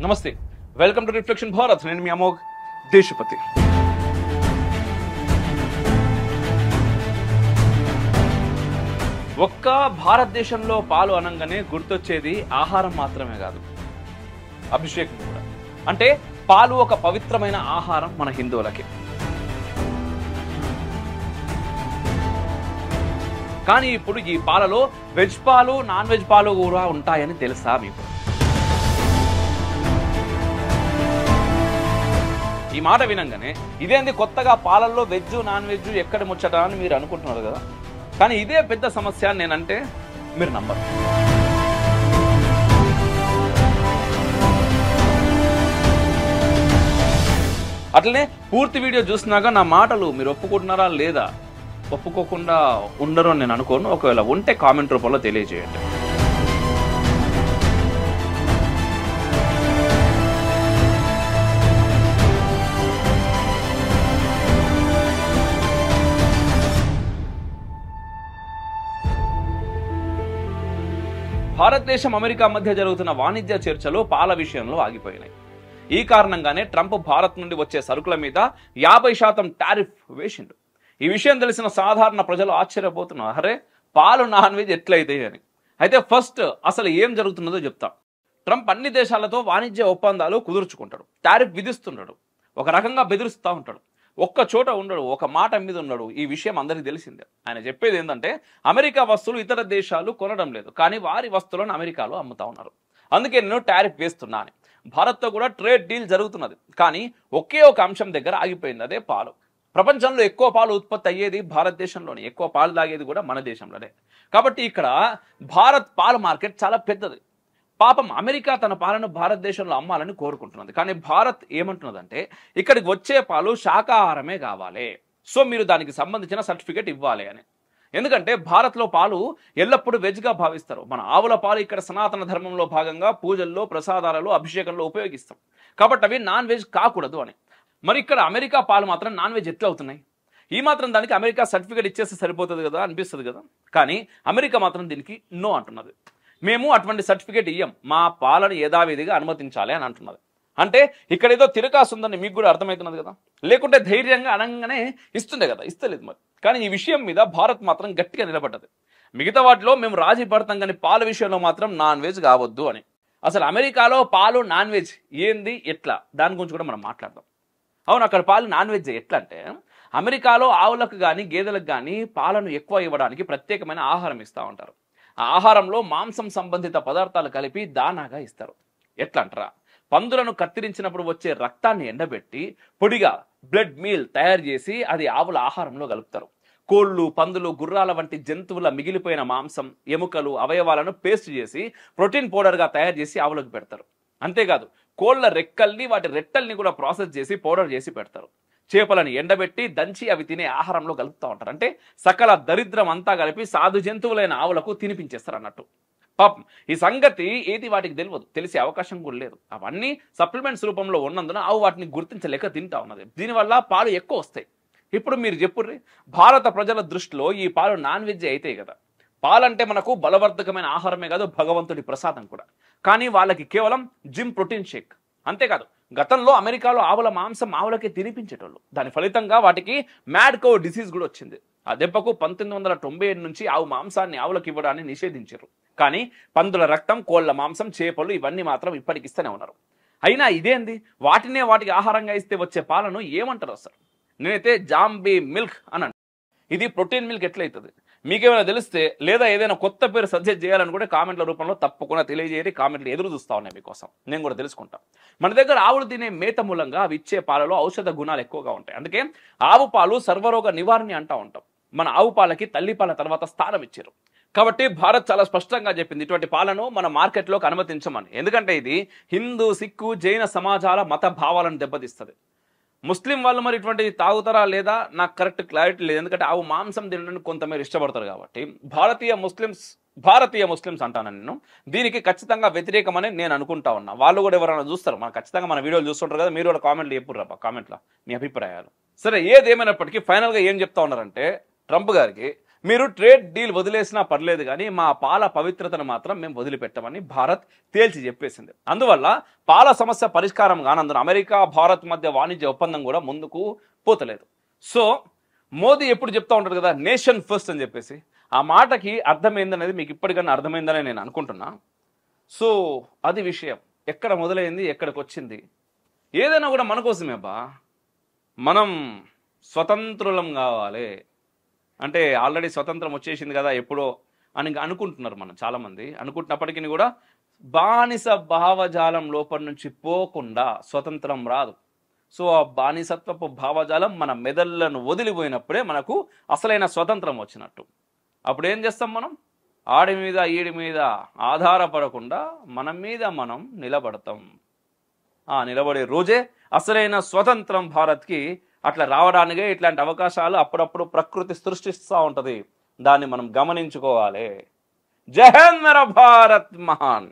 నమస్తే, welcome to reflection Bharat. నేను మీ అమోఘ్ దేశపతి. ఒక్క భారతదేశంలో పాలు అనంగానే గుర్తొచ్చేది ఆహారం మాత్రమే కాదు, అభిషేకం కూడా. అంటే పాలు ఒక పవిత్రమైన ఆహారం మన హిందువులకి. కానీ ఇప్పుడు ఈ పాలలో వెజ్ పాలు, నాన్ వెజ్ పాలు కూడా ఉంటాయని తెలుసా మీకు? ఈ మాట వినంగానే ఇదేంది కొత్తగా పాలల్లో వెజ్ నాన్ వెజ్ ఎక్కడ ముచ్చట అని మీరు అనుకుంటున్నారు కదా. కానీ ఇదే పెద్ద సమస్య నేనంటే మీరు నమ్మరు. అట్లనే పూర్తి వీడియో చూసినాక నా మాటలు మీరు ఒప్పుకుంటున్నారా లేదా, ఒప్పుకోకుండా ఉండరు అని నేను అనుకోను. ఒకవేళ ఉంటే కామెంట్ రూపంలో తెలియజేయండి. భారతదేశం అమెరికా మధ్య జరుగుతున్న వాణిజ్య చర్చలు పాల విషయంలో ఆగిపోయినాయి. ఈ కారణంగానే ట్రంప్ భారత్ నుండి వచ్చే సరుకుల మీద 50% టారిఫ్ వేసిండు. ఈ విషయం తెలిసిన సాధారణ ప్రజలు ఆశ్చర్యపోతున్నారు, అరే పాలు నాన్ వెజ్ ఎట్లయితే అని. అయితే ఫస్ట్ అసలు ఏం జరుగుతున్నదో చెప్తా. ట్రంప్ అన్ని దేశాలతో వాణిజ్య ఒప్పందాలు కుదుర్చుకుంటాడు, టారిఫ్ విధిస్తుంటాడు, ఒక రకంగా బెదిరిస్తూ ఉంటాడు, ఒక్క చోట ఉండడు, ఒక మాట మీద ఉండడు. ఈ విషయం అందరికీ తెలిసిందే. ఆయన చెప్పేది ఏంటంటే అమెరికా వస్తువులు ఇతర దేశాలు కొనడం లేదు, కానీ వారి వస్తువులను అమెరికాలో అమ్ముతా ఉన్నారు, అందుకే నేను టారిఫ్ వేస్తున్నా అని. భారత్తో కూడా ట్రేడ్ డీల్ జరుగుతున్నది, కానీ ఒకే ఒక అంశం దగ్గర ఆగిపోయింది, అదే పాలు. ప్రపంచంలో ఎక్కువ పాలు ఉత్పత్తి అయ్యేది భారతదేశంలోనే, ఎక్కువ పాలు తాగేది కూడా మన దేశంలోనే. కాబట్టి ఇక్కడ భారత్ పాల మార్కెట్ చాలా పెద్దది. పాపం అమెరికా తన పాలను భారతదేశంలో అమ్మాలని కోరుకుంటున్నది, కానీ భారత్ ఏమంటున్నదంటే ఇక్కడికి వచ్చే పాలు శాకాహారమే కావాలి, సో మీరు దానికి సంబంధించిన సర్టిఫికేట్ ఇవ్వాలి అని. ఎందుకంటే భారత్లో పాలు ఎల్లప్పుడూ వెజ్గా భావిస్తారు. మన ఆవుల పాలు ఇక్కడ సనాతన ధర్మంలో భాగంగా పూజల్లో, ప్రసాదాలలో, అభిషేకంలో ఉపయోగిస్తాం, కాబట్టి అవి నాన్ వెజ్ కాకూడదు అని. మరి ఇక్కడ అమెరికా పాలు మాత్రం నాన్ వెజ్ ఎట్లా అవుతున్నాయి? ఈ మాత్రం దానికి అమెరికా సర్టిఫికేట్ ఇచ్చేస్తే సరిపోతుంది కదా అనిపిస్తుంది కదా. కానీ అమెరికా మాత్రం దీనికి నో అంటున్నది. మేము అటువంటి సర్టిఫికేట్ ఇయ్యం, మా పాలను యథావిధిగా అనుమతించాలి అని అంటున్నది. అంటే ఇక్కడ ఏదో తిరకాసు ఉందని మీకు కూడా అర్థమవుతున్నది కదా, లేకుంటే ధైర్యంగా అనగానే ఇస్తుండే కదా, ఇస్తలేదు మరి. కానీ ఈ విషయం మీద భారత్ మాత్రం గట్టిగా నిలబడ్డది. మిగతా వాటిలో మేము రాజీ పడతాం, కానీ పాల విషయంలో మాత్రం నాన్ వెజ్ కావద్దు అని. అసలు అమెరికాలో పాలు నాన్ వెజ్ ఏంది, ఎట్లా, దాని గురించి కూడా మనం మాట్లాడదాం. అవును, అక్కడ పాలు నాన్ వెజ్ ఎట్లా అంటే అమెరికాలో ఆవులకు కానీ గేదెలకు కానీ పాలను ఎక్కువ ఇవ్వడానికి ప్రత్యేకమైన ఆహారం ఇస్తూ ఉంటారు. ఆ ఆహారంలో మాంసం సంబంధిత పదార్థాలు కలిపి దానాగా ఇస్తారు. ఎట్లా అంటారా, పందులను కత్తిరించినప్పుడు వచ్చే రక్తాన్ని ఎండబెట్టి పొడిగా బ్లడ్ మీల్ తయారు చేసి అది ఆవుల ఆహారంలో కలుపుతారు. కోళ్ళు, పందులు, గుర్రాల వంటి జంతువుల మిగిలిపోయిన మాంసం, ఎముకలు, అవయవాలను పేస్ట్ చేసి ప్రోటీన్ పౌడర్గా తయారు చేసి ఆవులకు పెడతారు. అంతేకాదు కోళ్ల రెక్కల్ని, వాటి రెట్టల్ని కూడా ప్రాసెస్ చేసి పౌడర్ చేసి పెడతారు. చేపలను ఎండబెట్టి దంచి అవి తినే ఆహారంలో కలుపుతూ ఉంటారు. అంటే సకల దరిద్రం అంతా కలిపి సాధు జంతువులైన ఆవులకు తినిపించేస్తారు అన్నట్టు. పాపం ఈ సంగతి ఏది వాటికి తెలియదు, తెలిసే అవకాశం కూడా లేదు. అవన్నీ సప్లిమెంట్స్ రూపంలో ఉన్నందున ఆవు వాటిని గుర్తించలేక తింటా ఉన్నది. దీనివల్ల పాలు ఎక్కువ వస్తాయి. ఇప్పుడు మీరు చెప్పుర్రి, భారత ప్రజల దృష్టిలో ఈ పాలు నాన్ వెజ్ అయితే కదా. పాలంటే మనకు బలవర్ధకమైన ఆహారమే కాదు, భగవంతుడి ప్రసాదం కూడా. కానీ వాళ్ళకి కేవలం జిమ్ ప్రోటీన్ షేక్. అంతేకాదు గతంలో అమెరికాలో ఆవుల మాంసం ఆవులకే తినిపించేటోళ్ళు. దాని ఫలితంగా వాటికి మ్యాడ్ కౌ డిసీజ్ కూడా వచ్చింది. ఆ దెబ్బకు 1997 నుంచి ఆవు మాంసాన్ని ఆవులకు ఇవ్వడాన్ని నిషేధించారు. కానీ పందుల రక్తం, కోళ్ల మాంసం, చేపలు ఇవన్నీ మాత్రం ఇప్పటికి ఇస్తూనే ఉన్నారు. అయినా ఇదేంది, వాటినే వాటికి ఆహారంగా ఇస్తే వచ్చే పాలను ఏమంటారు అసలు? నేనైతే జాంబీ మిల్క్ అని. ఇది ప్రోటీన్ మిల్క్ ఎట్లయితుంది? మీకేమైనా తెలిస్తే లేదా ఏదైనా కొత్త పేరు సజెస్ట్ చేయాలని కూడా కామెంట్ల రూపంలో తప్పకుండా తెలియజేయండి. కామెంట్లు ఎదురు చూస్తా ఉన్నాయి మీకోసం, నేను కూడా తెలుసుకుంటాను. మన దగ్గర ఆవులు తినే మేత మూలంగా అవి ఇచ్చే పాలలో ఔషధ గుణాలు ఎక్కువగా ఉంటాయి. అందుకే ఆవు పాలు సర్వరోగ నివారణ అంటూ ఉంటాం. మన ఆవు పాలకి తల్లిపాల తర్వాత స్థానం ఇచ్చారు. కాబట్టి భారత్ చాలా స్పష్టంగా చెప్పింది, ఇటువంటి పాలను మన మార్కెట్లోకి అనుమతించమని. ఎందుకంటే ఇది హిందూ, సిక్కు, జైన సమాజాల మత భావాలను దెబ్బతీస్తుంది. ముస్లిం వాళ్ళు మరి ఇటువంటిది తాగుతారా లేదా నాకు కరెక్ట్ క్లారిటీ లేదు, ఎందుకంటే ఆవు మాంసం తినడానికి కొంతమేర ఇష్టపడతారు. కాబట్టి భారతీయ ముస్లిమ్స్ అంటాను నేను, దీనికి ఖచ్చితంగా వ్యతిరేకమని నేను అనుకుంటా ఉన్నా. వాళ్ళు కూడా ఎవరైనా చూస్తారు, మనం ఖచ్చితంగా మన వీడియోలు చూస్తుంటారు కదా, మీరు కూడా కామెంట్లు చెప్పుర్రా, కామెంట్లో మీ అభిప్రాయాలు. సరే, ఏదేమైనప్పటికీ ఫైనల్గా ఏం చెప్తా ఉన్నారంటే ట్రంప్ గారికి, మీరు ట్రేడ్ డీల్ వదిలేసినా పర్లేదు కానీ మా పాల పవిత్రతను మాత్రం మేము వదిలిపెట్టమని భారత్ తేల్చి చెప్పేసింది. అందువల్ల పాల సమస్య పరిష్కారం కానందున అమెరికా భారత్ మధ్య వాణిజ్య ఒప్పందం కూడా ముందుకు పోతలేదు. సో మోదీ ఎప్పుడు చెప్తా ఉంటారు కదా, నేషన్ ఫస్ట్ అని చెప్పేసి. ఆ మాటకి అర్థమైందనేది మీకు ఇప్పటికన్నా అర్థమైందని నేను అనుకుంటున్నా. సో అది విషయం. ఎక్కడ మొదలైంది, ఎక్కడికి వచ్చింది. ఏదైనా కూడా మన కోసమే బా. మనం స్వతంత్రులం కావాలి అంటే ఆల్రెడీ స్వతంత్రం వచ్చేసింది కదా ఎప్పుడో అని అనుకుంటున్నారు మనం చాలామంది. అనుకుంటున్నప్పటికీ కూడా బానిస భావజాలం లోపల నుంచి పోకుండా స్వతంత్రం రాదు. సో ఆ బానిసత్వపు భావజాలం మన మెదళ్లను వదిలిపోయినప్పుడే మనకు అసలైన స్వతంత్రం వచ్చినట్టు. అప్పుడు ఏం చేస్తాం మనం? ఆడి మీద ఈడి మీద ఆధారపడకుండా మన మీద మనం నిలబడతాం. ఆ నిలబడే రోజే అసలైన స్వతంత్రం భారత్కి. అట్లా రావడానికే ఇట్లాంటి అవకాశాలు అప్పుడప్పుడు ప్రకృతి సృష్టిస్తూ ఉంటుంది. దాన్ని మనం గమనించుకోవాలి. జై హింద్ మేరా భారత్ మహాన్.